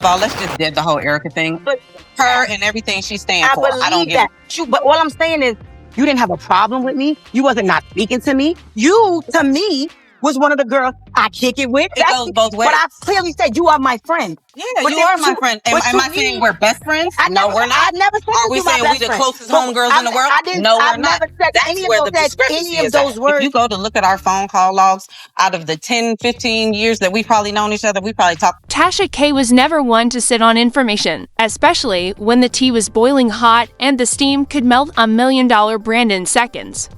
Well, let's just dead the whole Erica thing. But her and everything she stands for. I don't get it. But all I'm saying is, you didn't have a problem with me. You wasn't not speaking to me. You, to me, was one of the girls I kick it with. It goes both ways. But I clearly said you are my friend. Yeah, you are my friend. Am I saying we're best friends? No, we're not. I never said Are we saying we the closest homegirls in the world? No, we're not. That's where the discrepancy is at. If you go to look at our phone call logs, out of the 10, 15 years that we've probably known each other, we probably talked. Tasha K was never one to sit on information, especially when the tea was boiling hot and the steam could melt a $1 million brand in seconds.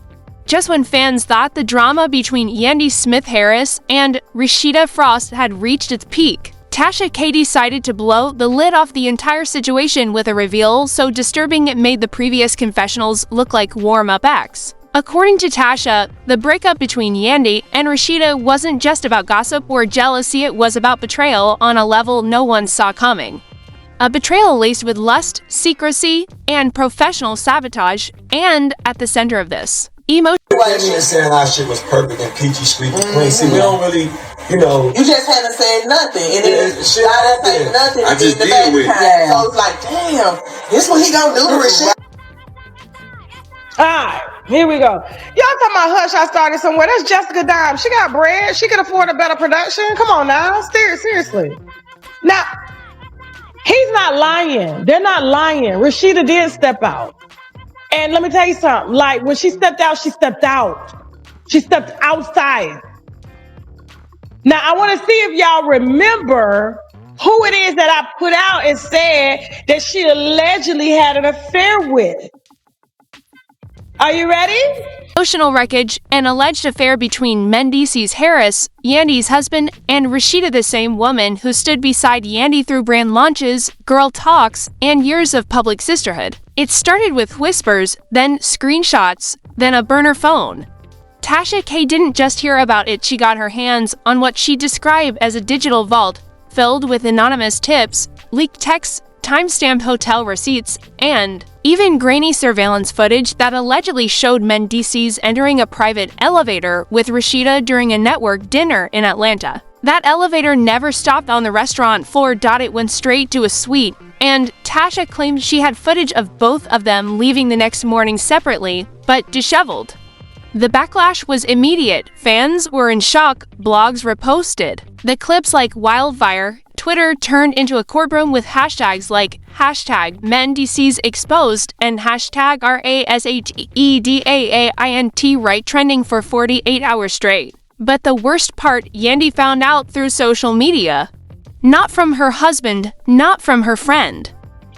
Just when fans thought the drama between Yandy Harris and Rasheeda Frost had reached its peak, Tasha K decided to blow the lid off the entire situation with a reveal so disturbing it made the previous confessionals look like warm-up acts. According to Tasha, the breakup between Yandy and Rasheeda wasn't just about gossip or jealousy, it was about betrayal on a level no one saw coming. A betrayal laced with lust, secrecy, and professional sabotage, and at the center of this, emotion. Saying our shit was perfect and peachy squeaky clean. See, we don't really, you just haven't said nothing, and then shit, I didn't say nothing. I just deal with it. So it's like, damn, this what he gonna do to Rasheeda? Alright, here we go. Y'all talking about Hush, I started somewhere. That's Jessica Dime. She got bread. She can afford a better production. Come on now. Seriously. Now, he's not lying. They're not lying. Rasheeda did step out. And let me tell you something. Like, when she stepped out, she stepped out. She stepped outside. Now, I want to see if y'all remember who it is that I put out and said that she allegedly had an affair with. Are you ready? Emotional wreckage, an alleged affair between Mendeecees Harris, Yandy's husband, and Rasheeda, the same woman who stood beside Yandy through brand launches, girl talks, and years of public sisterhood. It started with whispers, then screenshots, then a burner phone. Tasha K didn't just hear about it, she got her hands on what she described as a digital vault filled with anonymous tips, leaked texts, time-stamped hotel receipts, and even grainy surveillance footage that allegedly showed Mendeecees entering a private elevator with Rasheeda during a network dinner in Atlanta. That elevator never stopped on the restaurant floor. It went straight to a suite, and Tasha claimed she had footage of both of them leaving the next morning separately, but disheveled. The backlash was immediate. Fans were in shock, blogs reposted the clips like wildfire. Twitter turned into a courtroom with hashtags like #Mendeecees exposed and #RASHEDAAINT right trending for 48 hours straight. But the worst part, Yandy found out through social media. Not from her husband, not from her friend,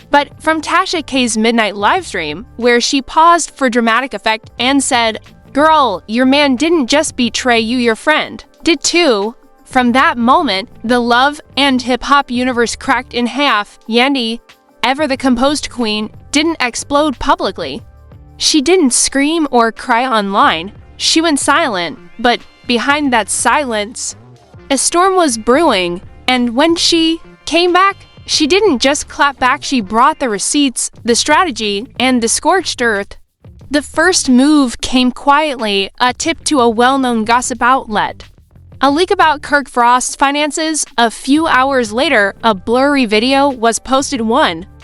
but from Tasha K's midnight livestream, where she paused for dramatic effect and said, "Girl, your man didn't just betray you, your friend did too." From that moment, the love and hip-hop universe cracked in half. Yandy, ever the composed queen, didn't explode publicly. She didn't scream or cry online. She went silent, but behind that silence, a storm was brewing, and when she came back, she didn't just clap back, she brought the receipts, the strategy, and the scorched earth. The first move came quietly, a tip to a well-known gossip outlet. A leak about Kirk Frost's finances. A few hours later, a blurry video was posted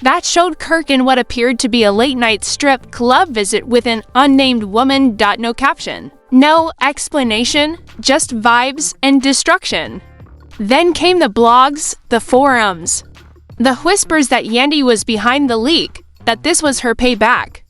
that showed Kirk in what appeared to be a late-night strip club visit with an unnamed woman. No caption. No explanation, just vibes and destruction. Then came the blogs, the forums. The whispers that Yandy was behind the leak, that this was her payback.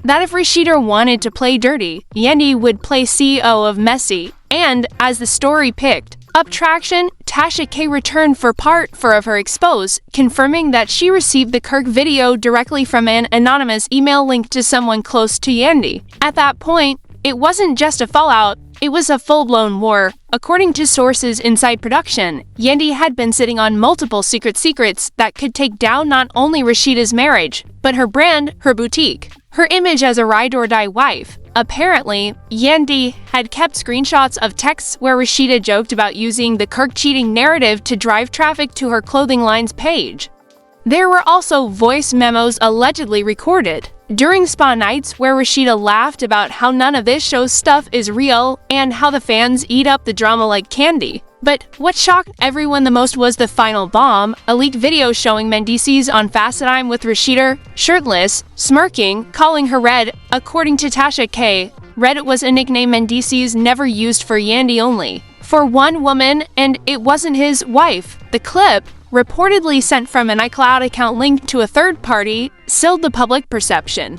That if Rasheeda wanted to play dirty, Yandy would play CEO of Messy. And, as the story picked up traction, Tasha K returned for part 4 of her expose, confirming that she received the Kirk video directly from an anonymous email linked to someone close to Yandy. At that point, it wasn't just a fallout, it was a full-blown war. According to sources inside production, Yandy had been sitting on multiple secrets that could take down not only Rasheeda's marriage, but her brand, her boutique, her image as a ride-or-die wife. Apparently, Yandy had kept screenshots of texts where Rasheeda joked about using the Kirk cheating narrative to drive traffic to her clothing line's page. There were also voice memos allegedly recorded during spa nights where Rasheeda laughed about how none of this show's stuff is real and how the fans eat up the drama like candy. But what shocked everyone the most was the final bomb, a leaked video showing Mendeecees on FaceTime with Rasheeda, shirtless, smirking, calling her Red. According to Tasha K, Red was a nickname Mendeecees never used for Yandy only. For one woman, and it wasn't his wife. The clip, reportedly sent from an iCloud account linked to a third party, sealed the public perception.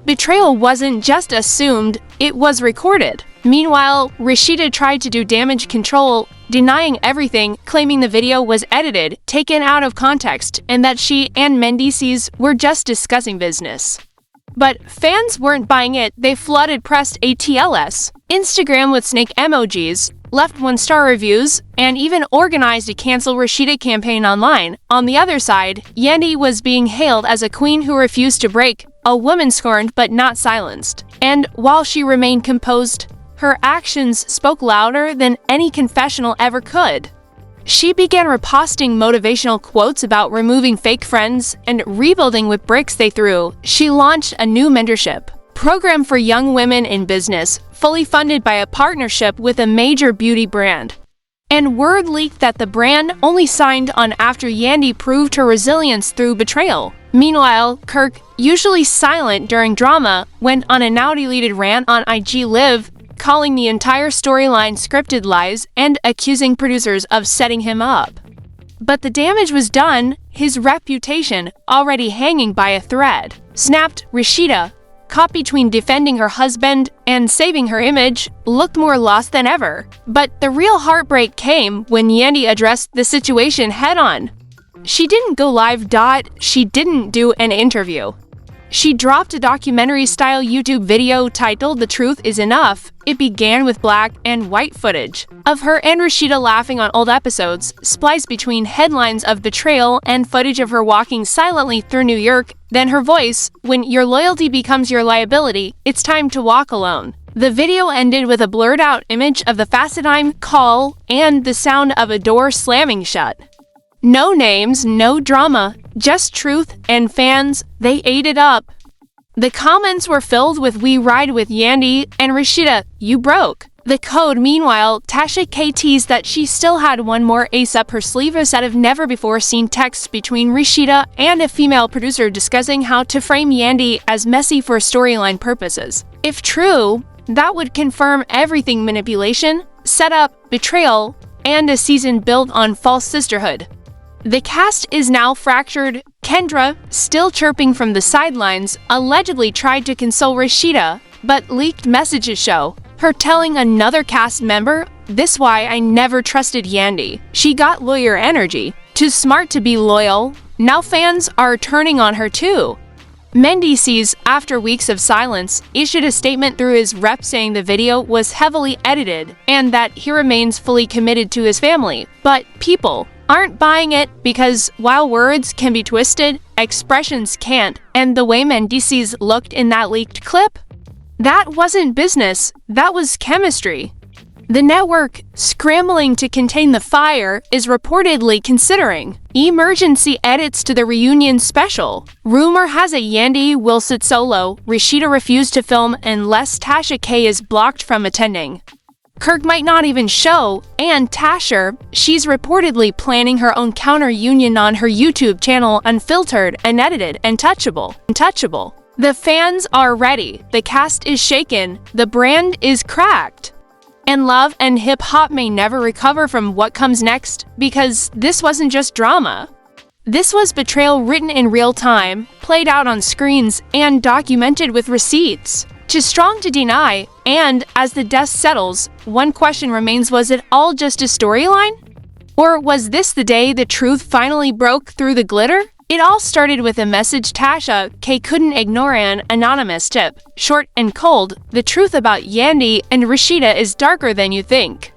Betrayal wasn't just assumed, it was recorded. Meanwhile, Rasheeda tried to do damage control, denying everything, claiming the video was edited, taken out of context, and that she and Mendeecees were just discussing business. But fans weren't buying it. They flooded press ATLS, Instagram with snake emojis, left 1-star reviews, and even organized a cancel Rasheeda campaign online. On the other side, Yandy was being hailed as a queen who refused to break, a woman scorned but not silenced. And while she remained composed, her actions spoke louder than any confessional ever could. She began reposting motivational quotes about removing fake friends and rebuilding with bricks they threw. She launched a new mentorship program for young women in business, fully funded by a partnership with a major beauty brand. And word leaked that the brand only signed on after Yandy proved her resilience through betrayal. Meanwhile, Kirk, usually silent during drama, went on a now-deleted rant on IG Live, calling the entire storyline scripted lies and accusing producers of setting him up. But the damage was done, his reputation already hanging by a thread. Snapped, Rasheeda, caught between defending her husband and saving her image, looked more lost than ever. But the real heartbreak came when Yandy addressed the situation head-on. She didn't go live. She didn't do an interview. She dropped a documentary-style YouTube video titled "The Truth Is Enough." It began with black and white footage of her and Rasheeda laughing on old episodes, spliced between headlines of betrayal and footage of her walking silently through New York, then her voice, "When your loyalty becomes your liability, it's time to walk alone." The video ended with a blurred-out image of the FaceTime call and the sound of a door slamming shut. No names, no drama, just truth, and fans, they ate it up. The comments were filled with "We ride with Yandy" and "Rasheeda, you broke." The code, meanwhile, Tasha K teased that she still had one more ace up her sleeve, a set of never-before-seen texts between Rasheeda and a female producer discussing how to frame Yandy as messy for storyline purposes. If true, that would confirm everything: manipulation, setup, betrayal, and a season built on false sisterhood. The cast is now fractured. Kendra, still chirping from the sidelines, allegedly tried to console Rasheeda, but leaked messages show her telling another cast member, "This why I never trusted Yandy. She got lawyer energy. Too smart to be loyal." Now fans are turning on her too. Mendeecees, after weeks of silence, issued a statement through his rep saying the video was heavily edited and that he remains fully committed to his family. But people aren't buying it because while words can be twisted, expressions can't. And the way Mendeecees looked in that leaked clip? That wasn't business, that was chemistry. The network, scrambling to contain the fire, is reportedly considering emergency edits to the reunion special. Rumor has it Yandy will sit solo, Rasheeda refused to film unless Tasha K is blocked from attending. Kirk might not even show, and Tasha, she's reportedly planning her own counter-union on her YouTube channel, unfiltered, unedited, and touchable. The fans are ready, the cast is shaken, the brand is cracked. And love and hip-hop may never recover from what comes next, because this wasn't just drama. This was betrayal written in real time, played out on screens, and documented with receipts. Too strong to deny, and as the dust settles, one question remains: was it all just a storyline? Or was this the day the truth finally broke through the glitter? It all started with a message Tasha K couldn't ignore, an anonymous tip. Short and cold, the truth about Yandy and Rasheeda is darker than you think.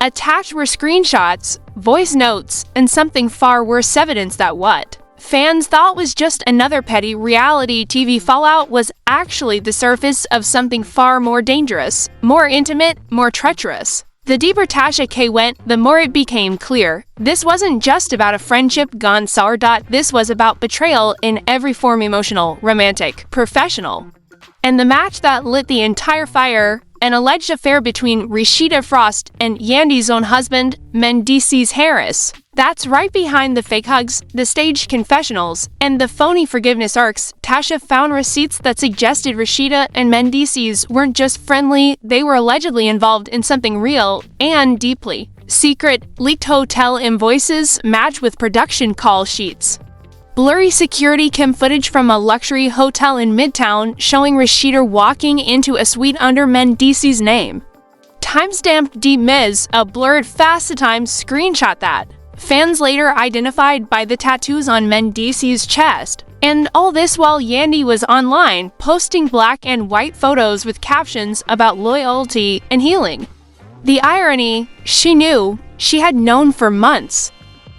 Attached were screenshots, voice notes, and something far worse: evidence that what fans thought was just another petty reality TV fallout was actually the surface of something far more dangerous, more intimate, more treacherous. The deeper Tasha K went, the more it became clear. This wasn't just about a friendship gone sour. This was about betrayal in every form: emotional, romantic, professional. And the match that lit the entire fire an alleged affair between Rasheeda Frost and Yandy's own husband, Mendeecees Harris. That's right behind the fake hugs, the staged confessionals, and the phony forgiveness arcs. Tasha found receipts that suggested Rasheeda and Mendeecees weren't just friendly, they were allegedly involved in something real and deeply secret. Leaked hotel invoices match with production call sheets. Blurry security cam footage from a luxury hotel in Midtown showing Rasheeda walking into a suite under Mendeecees' name. Timestamped D-Miz, a blurred Fast Time screenshot that. Fans later identified by the tattoos on Mendeecees' chest. And all this while Yandy was online, posting black and white photos with captions about loyalty and healing. The irony, she knew, she had known for months.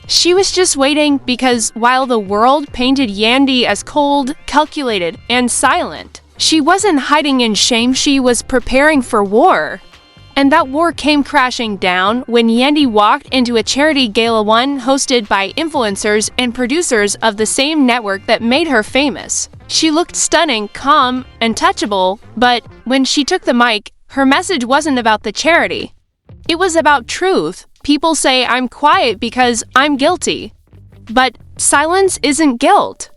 She was just waiting because while the world painted Yandy as cold, calculated, and silent, she wasn't hiding in shame, she was preparing for war. And that war came crashing down when Yandy walked into a charity gala one hosted by influencers and producers of the same network that made her famous. She looked stunning, calm, and touchable, but when she took the mic, her message wasn't about the charity. It was about truth. People say I'm quiet because I'm guilty. But silence isn't guilt.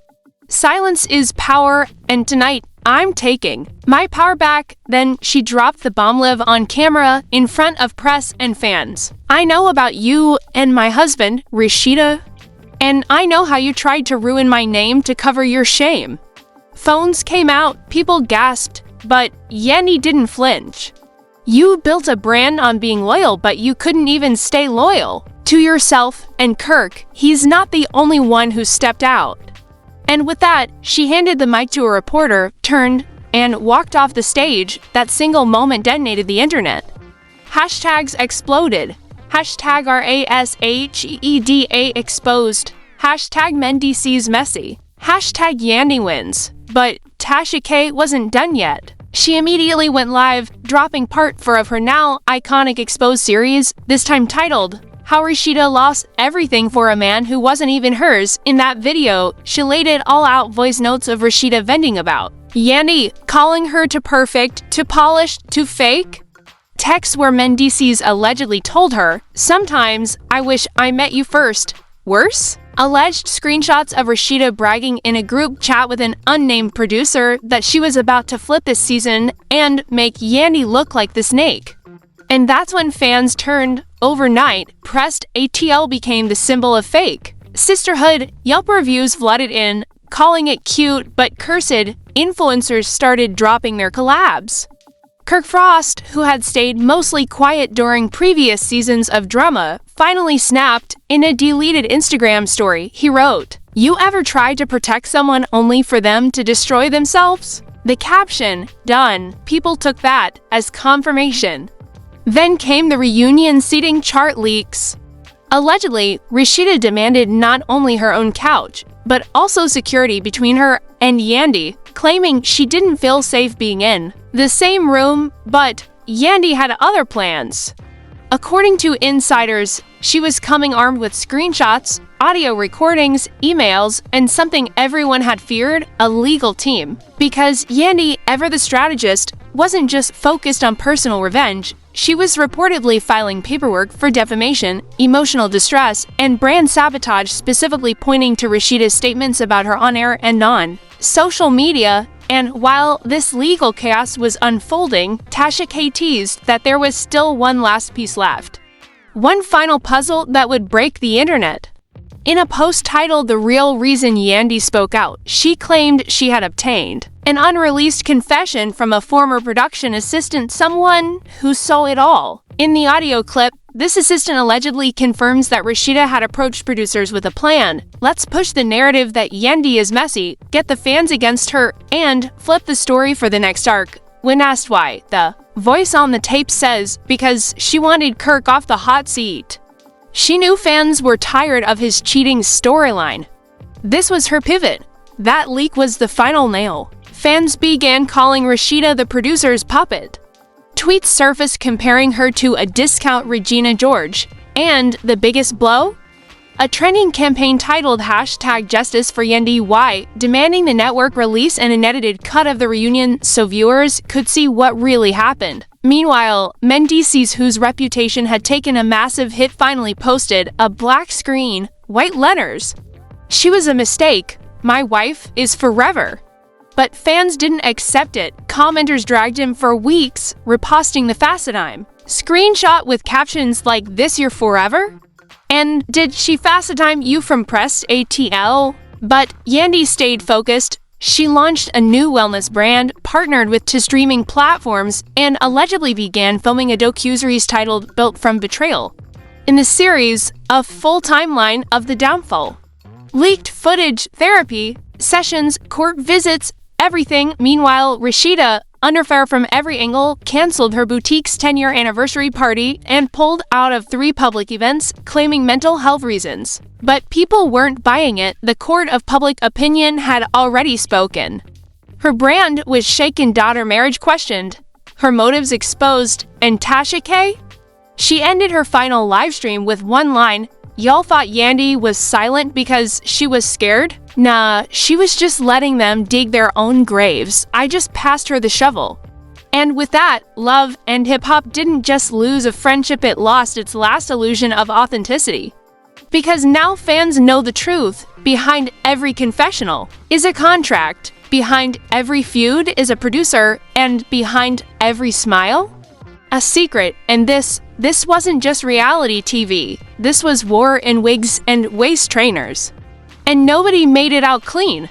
Silence is power, and tonight, I'm taking my power back. Then she dropped the bomb live on camera in front of press and fans. I know about you and my husband, Rasheeda, and I know how you tried to ruin my name to cover your shame. Phones came out, people gasped, but Yandy didn't flinch. You built a brand on being loyal, but you couldn't even stay loyal to yourself and Kirk. He's not the only one who stepped out. And with that, she handed the mic to a reporter, turned, and walked off the stage. That single moment detonated the internet. Hashtags exploded. Hashtag RASHEEDA exposed. Hashtag Mendeecees messy. Hashtag Yandy wins. But Tasha K wasn't done yet. She immediately went live, dropping part 4 of her now iconic Exposed series, this time titled, How Rasheeda Lost Everything for a Man Who Wasn't Even Hers. In that video, she laid it all out, voice notes of Rasheeda venting about Yandy calling her to perfect, to polished, to fake. Texts where Mendeecees allegedly told her, sometimes I wish I met you first. Worse? Alleged screenshots of Rasheeda bragging in a group chat with an unnamed producer that she was about to flip this season and make Yandy look like the snake. And that's when fans turned. Overnight, pressed ATL became the symbol of fake. Sisterhood, Yelp reviews flooded in, calling it cute but cursed. Influencers started dropping their collabs. Kirk Frost, who had stayed mostly quiet during previous seasons of drama, finally snapped. In a deleted Instagram story, he wrote, "You ever tried to protect someone only for them to destroy themselves?" The caption, done, people took that as confirmation. Then came the reunion seating chart leaks. Allegedly, Rasheeda demanded not only her own couch, but also security between her and Yandy, claiming she didn't feel safe being in the same room, but Yandy had other plans. According to insiders, she was coming armed with screenshots, audio recordings, emails, and something everyone had feared, a legal team. Because Yandy, ever the strategist, wasn't just focused on personal revenge, she was reportedly filing paperwork for defamation, emotional distress, and brand sabotage, specifically pointing to Rasheeda's statements about her on-air and non-social media. And while this legal chaos was unfolding, Tasha K teased that there was still one last piece left. One final puzzle that would break the internet. In a post titled The Real Reason Yandy Spoke Out, she claimed she had obtained an unreleased confession from a former production assistant, someone who saw it all. In the audio clip, this assistant allegedly confirms that Rasheeda had approached producers with a plan. Let's push the narrative that Yandy is messy, get the fans against her, and flip the story for the next arc. When asked why, the voice on the tape says, because she wanted Kirk off the hot seat. She knew fans were tired of his cheating storyline. This was her pivot. That leak was the final nail. Fans began calling Rasheeda the producer's puppet. Tweets surfaced comparing her to a discount Regina George. And the biggest blow? A trending campaign titled #JusticeForYandy, demanding the network release an unedited cut of the reunion so viewers could see what really happened. Meanwhile, Mendeecees, whose reputation had taken a massive hit, finally posted a black screen, white letters. She was a mistake. My wife is forever. But fans didn't accept it. Commenters dragged him for weeks, reposting the facetime. Screenshot with captions like, "This your forever?" And did she facetime you from press ATL? But Yandy stayed focused. She launched a new wellness brand, partnered with to streaming platforms, and allegedly began filming a docuseries titled Built from Betrayal. In the series, a full timeline of the downfall. Leaked footage, therapy, sessions, court visits, everything. Meanwhile, Rasheeda, under fire from every angle, canceled her boutique's 10-year anniversary party and pulled out of 3 public events, claiming mental health reasons. But people weren't buying it. The court of public opinion had already spoken. Her brand was shaken, daughter marriage questioned, her motives exposed, and Tasha K? She ended her final live stream with one line, "Y'all thought Yandy was silent because she was scared? Nah, she was just letting them dig their own graves. I just passed her the shovel." And with that, love and hip-hop didn't just lose a friendship, it lost its last illusion of authenticity. Because now fans know the truth. Behind every confessional is a contract. Behind every feud is a producer. And behind every smile, a secret. And this wasn't just reality TV. This was war in wigs and waist trainers. And nobody made it out clean.